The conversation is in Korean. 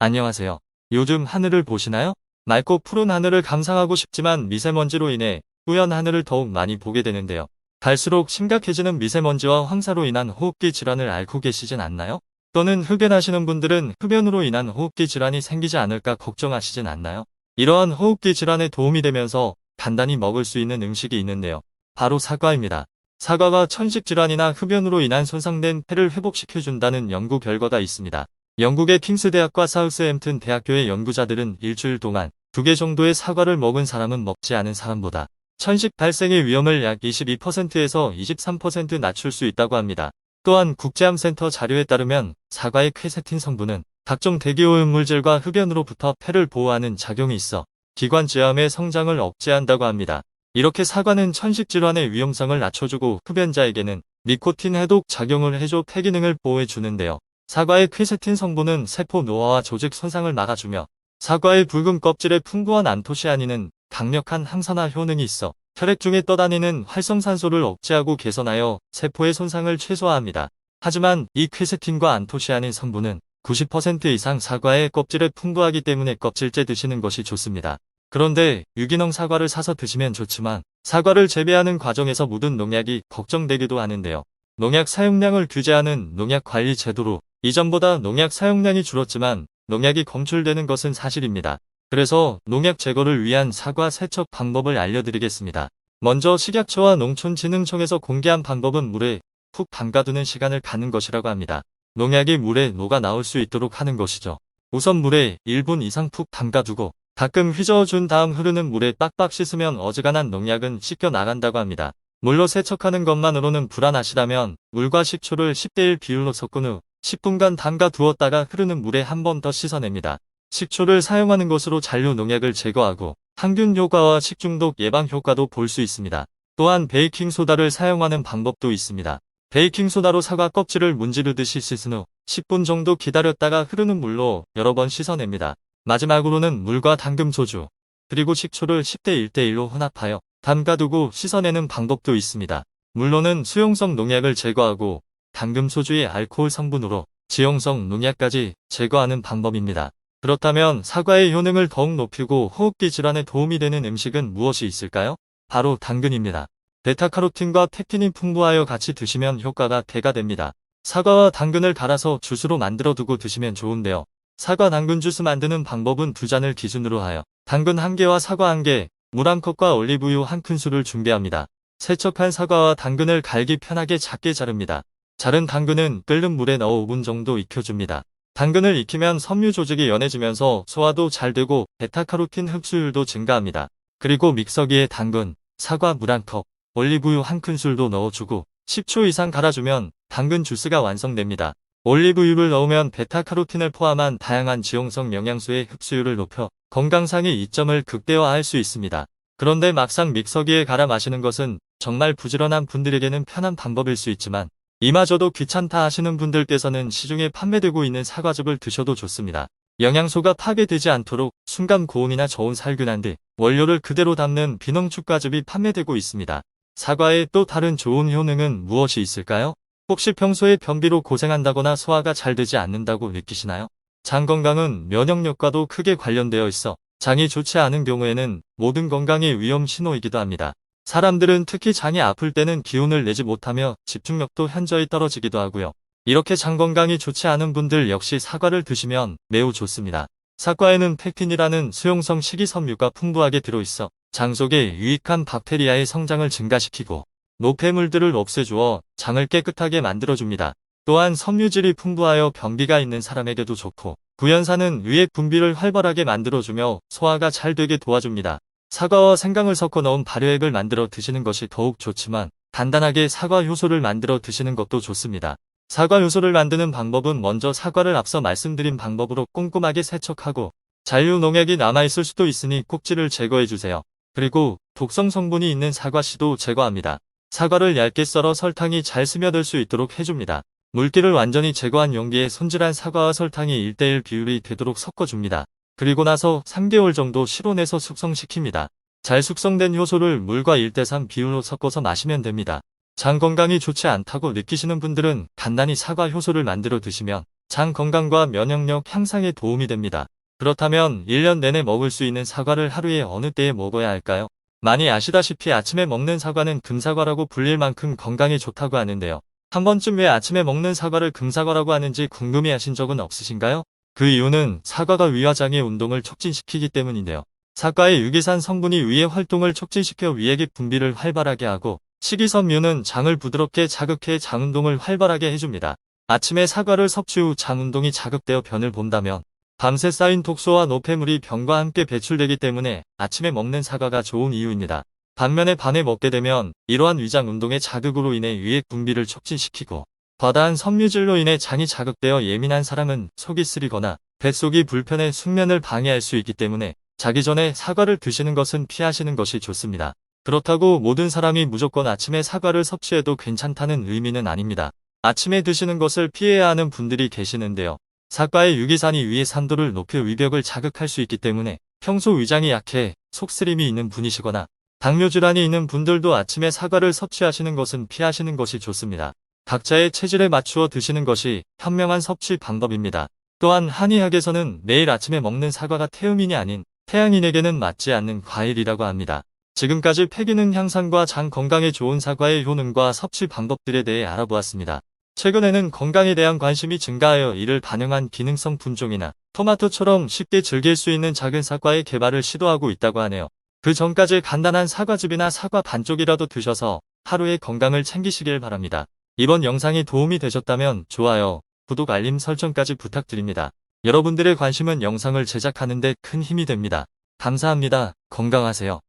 안녕하세요. 요즘 하늘을 보시나요? 맑고 푸른 하늘을 감상하고 싶지만 미세먼지로 인해 뿌연 하늘을 더욱 많이 보게 되는데요. 갈수록 심각해지는 미세먼지와 황사로 인한 호흡기 질환을 앓고 계시진 않나요? 또는 흡연하시는 분들은 흡연으로 인한 호흡기 질환이 생기지 않을까 걱정하시진 않나요? 이러한 호흡기 질환에 도움이 되면서 간단히 먹을 수 있는 음식이 있는데요. 바로 사과입니다. 사과가 천식 질환이나 흡연으로 인한 손상된 폐를 회복시켜준다는 연구 결과가 있습니다. 영국의 킹스 대학과 사우스햄튼 대학교의 연구자들은 일주일 동안 2개 정도의 사과를 먹은 사람은 먹지 않은 사람보다 천식 발생의 위험을 약 22%에서 23% 낮출 수 있다고 합니다. 또한 국제암센터 자료에 따르면 사과의 퀘세틴 성분은 각종 대기오염물질과 흡연으로부터 폐를 보호하는 작용이 있어 기관지암의 성장을 억제한다고 합니다. 이렇게 사과는 천식 질환의 위험성을 낮춰주고 흡연자에게는 니코틴 해독 작용을 해줘 폐 기능을 보호해 주는데요. 사과의 퀘세틴 성분은 세포 노화와 조직 손상을 막아주며 사과의 붉은 껍질에 풍부한 안토시아닌은 강력한 항산화 효능이 있어 혈액 중에 떠다니는 활성산소를 억제하고 개선하여 세포의 손상을 최소화합니다. 하지만 이 퀘세틴과 안토시아닌 성분은 90% 이상 사과의 껍질에 풍부하기 때문에 껍질째 드시는 것이 좋습니다. 그런데 유기농 사과를 사서 드시면 좋지만 사과를 재배하는 과정에서 묻은 농약이 걱정되기도 하는데요. 농약 사용량을 규제하는 농약관리 제도로 이전보다 농약 사용량이 줄었지만 농약이 검출되는 것은 사실입니다. 그래서 농약 제거를 위한 사과 세척 방법을 알려드리겠습니다. 먼저 식약처와 농촌진흥청에서 공개한 방법은 물에 푹 담가두는 시간을 갖는 것이라고 합니다. 농약이 물에 녹아 나올 수 있도록 하는 것이죠. 우선 물에 1분 이상 푹 담가두고 가끔 휘저어준 다음 흐르는 물에 빡빡 씻으면 어지간한 농약은 씻겨 나간다고 합니다. 물로 세척하는 것만으로는 불안하시다면 물과 식초를 10대1 비율로 섞은 후 10분간 담가 두었다가 흐르는 물에 한 번 더 씻어냅니다. 식초를 사용하는 것으로 잔류 농약을 제거하고 항균 효과와 식중독 예방 효과도 볼 수 있습니다. 또한 베이킹소다를 사용하는 방법도 있습니다. 베이킹소다로 사과 껍질을 문지르듯이 씻은 후 10분 정도 기다렸다가 흐르는 물로 여러 번 씻어냅니다. 마지막으로는 물과 당금소주, 그리고 식초를 10대 1대1로 혼합하여 담가두고 씻어내는 방법도 있습니다. 물로는 수용성 농약을 제거하고 당금소주의 알코올 성분으로 지용성 농약까지 제거하는 방법입니다. 그렇다면 사과의 효능을 더욱 높이고 호흡기 질환에 도움이 되는 음식은 무엇이 있을까요? 바로 당근입니다. 베타카로틴과 펙틴이 풍부하여 같이 드시면 효과가 대가 됩니다. 사과와 당근을 갈아서 주스로 만들어 두고 드시면 좋은데요. 사과 당근 주스 만드는 방법은 2잔을 기준으로 하여 당근 1개와 사과 1개, 물 1컵과 올리브유 1큰술을 준비합니다. 세척한 사과와 당근을 갈기 편하게 작게 자릅니다. 자른 당근은 끓는 물에 넣어 5분 정도 익혀줍니다. 당근을 익히면 섬유 조직이 연해지면서 소화도 잘 되고 베타카로틴 흡수율도 증가합니다. 그리고 믹서기에 당근, 사과 물 1컵, 올리브유 1큰술도 넣어주고 10초 이상 갈아주면 당근 주스가 완성됩니다. 올리브유를 넣으면 베타카로틴을 포함한 다양한 지용성 영양소의 흡수율을 높여 건강상의 이점을 극대화할 수 있습니다. 그런데 막상 믹서기에 갈아 마시는 것은 정말 부지런한 분들에게는 편한 방법일 수 있지만 이마저도 귀찮다 하시는 분들께서는 시중에 판매되고 있는 사과즙을 드셔도 좋습니다. 영양소가 파괴되지 않도록 순간 고온이나 저온 살균한 뒤 원료를 그대로 담는 비농축과즙이 판매되고 있습니다. 사과의 또 다른 좋은 효능은 무엇이 있을까요? 혹시 평소에 변비로 고생한다거나 소화가 잘 되지 않는다고 느끼시나요? 장 건강은 면역력과도 크게 관련되어 있어 장이 좋지 않은 경우에는 모든 건강의 위험 신호이기도 합니다. 사람들은 특히 장이 아플 때는 기운을 내지 못하며 집중력도 현저히 떨어지기도 하고요. 이렇게 장 건강이 좋지 않은 분들 역시 사과를 드시면 매우 좋습니다. 사과에는 펙틴이라는 수용성 식이섬유가 풍부하게 들어있어 장 속에 유익한 박테리아의 성장을 증가시키고 노폐물들을 없애주어 장을 깨끗하게 만들어줍니다. 또한 섬유질이 풍부하여 변비가 있는 사람에게도 좋고 구연산은 위액 분비를 활발하게 만들어주며 소화가 잘 되게 도와줍니다. 사과와 생강을 섞어 넣은 발효액을 만들어 드시는 것이 더욱 좋지만 간단하게 사과 효소를 만들어 드시는 것도 좋습니다. 사과 효소를 만드는 방법은 먼저 사과를 앞서 말씀드린 방법으로 꼼꼼하게 세척하고 잔류 농약이 남아있을 수도 있으니 꼭지를 제거해주세요. 그리고 독성 성분이 있는 사과씨도 제거합니다. 사과를 얇게 썰어 설탕이 잘 스며들 수 있도록 해줍니다. 물기를 완전히 제거한 용기에 손질한 사과와 설탕이 1대1 비율이 되도록 섞어줍니다. 그리고 나서 3개월 정도 실온에서 숙성시킵니다. 잘 숙성된 효소를 물과 1대3 비율로 섞어서 마시면 됩니다. 장 건강이 좋지 않다고 느끼시는 분들은 간단히 사과 효소를 만들어 드시면 장 건강과 면역력 향상에 도움이 됩니다. 그렇다면 1년 내내 먹을 수 있는 사과를 하루에 어느 때에 먹어야 할까요? 많이 아시다시피 아침에 먹는 사과는 금사과라고 불릴 만큼 건강에 좋다고 하는데요. 한 번쯤 왜 아침에 먹는 사과를 금사과라고 하는지 궁금해하신 적은 없으신가요? 그 이유는 사과가 위와 장의 운동을 촉진시키기 때문인데요. 사과의 유기산 성분이 위의 활동을 촉진시켜 위액의 분비를 활발하게 하고, 식이섬유는 장을 부드럽게 자극해 장 운동을 활발하게 해줍니다. 아침에 사과를 섭취 후 장 운동이 자극되어 변을 본다면 밤새 쌓인 독소와 노폐물이 변과 함께 배출되기 때문에 아침에 먹는 사과가 좋은 이유입니다. 반면에 밤에 먹게 되면 이러한 위장 운동의 자극으로 인해 위액 분비를 촉진시키고, 과다한 섬유질로 인해 장이 자극되어 예민한 사람은 속이 쓰리거나 뱃속이 불편해 숙면을 방해할 수 있기 때문에 자기 전에 사과를 드시는 것은 피하시는 것이 좋습니다. 그렇다고 모든 사람이 무조건 아침에 사과를 섭취해도 괜찮다는 의미는 아닙니다. 아침에 드시는 것을 피해야 하는 분들이 계시는데요. 사과의 유기산이 위의 산도를 높여 위벽을 자극할 수 있기 때문에 평소 위장이 약해 속쓰림이 있는 분이시거나 당뇨질환이 있는 분들도 아침에 사과를 섭취하시는 것은 피하시는 것이 좋습니다. 각자의 체질에 맞추어 드시는 것이 현명한 섭취 방법입니다. 또한 한의학에서는 매일 아침에 먹는 사과가 태음인이 아닌 태양인에게는 맞지 않는 과일이라고 합니다. 지금까지 폐기능 향상과 장 건강에 좋은 사과의 효능과 섭취 방법들에 대해 알아보았습니다. 최근에는 건강에 대한 관심이 증가하여 이를 반영한 기능성 품종이나 토마토처럼 쉽게 즐길 수 있는 작은 사과의 개발을 시도하고 있다고 하네요. 그 전까지 간단한 사과즙이나 사과 반쪽이라도 드셔서 하루의 건강을 챙기시길 바랍니다. 이번 영상이 도움이 되셨다면 좋아요, 구독, 알림 설정까지 부탁드립니다. 여러분들의 관심은 영상을 제작하는 데 큰 힘이 됩니다. 감사합니다. 건강하세요.